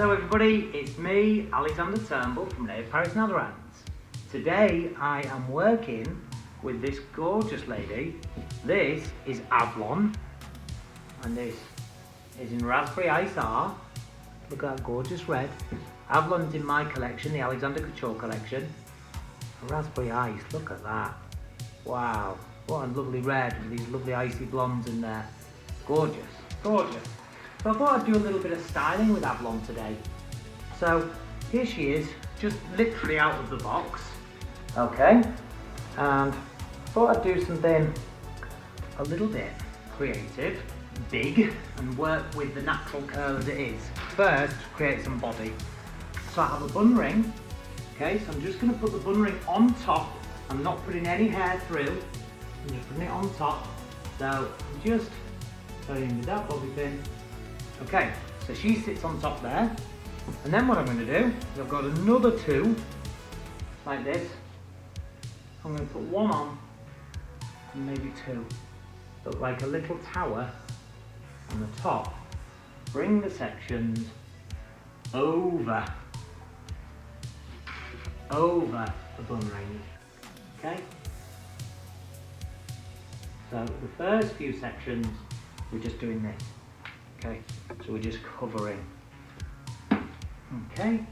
Hello everybody, it's me, Alexander Turnbull from René, Paris and Aderans. Today I am working with this gorgeous lady. This is Avalon, and this is in Razberry Ice-R. Look at that gorgeous red. Avalon's in my collection, the Alexander Couture Collection. Razberry Ice, look at that. Wow, what a lovely red with these lovely icy blondes in there. Gorgeous, gorgeous. So I thought I'd do a little bit of styling with Avalon today. So here she is, just literally out of the box. Okay, and thought I'd do something a little bit creative, big, and work with the natural curl as it is. First, create some body. So I have a bun ring. Okay, so I'm just going to put the bun ring on top. I'm not putting any hair through. I'm just putting it on top. So I'm just going with that bobby pin. Okay, so she sits on top there. And then what I'm going to do is I've got another two, like this. I'm going to put one on, and maybe two. Look like a little tower on the top. Bring the sections over the bun ring. Okay? So the first few sections, we're just doing this. Okay, so we're just covering. Okay,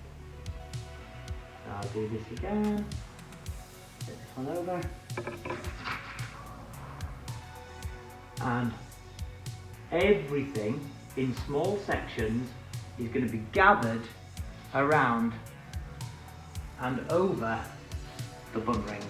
so I'll do this again. Get this one over. And everything in small sections is going to be gathered around and over the bun rings.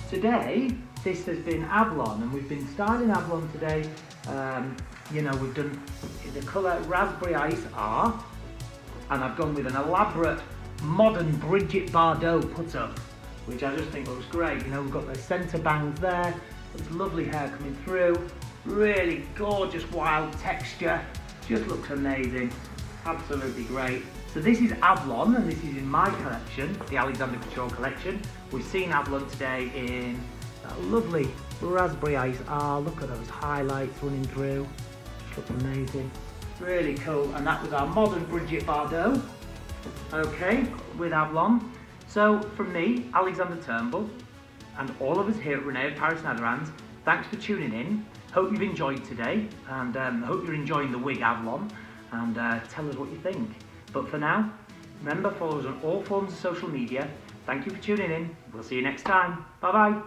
Today, this has been Avalon, and we've been styling Avalon today. We've done the colour Razberry Ice-R, and I've gone with an elaborate modern Brigitte Bardot put-up, which I just think looks great. You know, we've got the centre bangs there, this lovely hair coming through, really gorgeous wild texture, just looks amazing, absolutely great. So this is Avalon, and this is in my collection, the Alexander Couture Collection. We've seen Avalon today in that lovely Razberry Ice-R. Look at those highlights running through. Just looks amazing. Really cool. And that was our modern Brigitte Bardot. Okay, with Avalon. So from me, Alexander Turnbull, and all of us here at René, Paris and Aderans, thanks for tuning in. Hope you've enjoyed today, and hope you're enjoying the wig Avalon, and tell us what you think. But for now, remember, follow us on all forms of social media. Thank you for tuning in. We'll see you next time. Bye bye.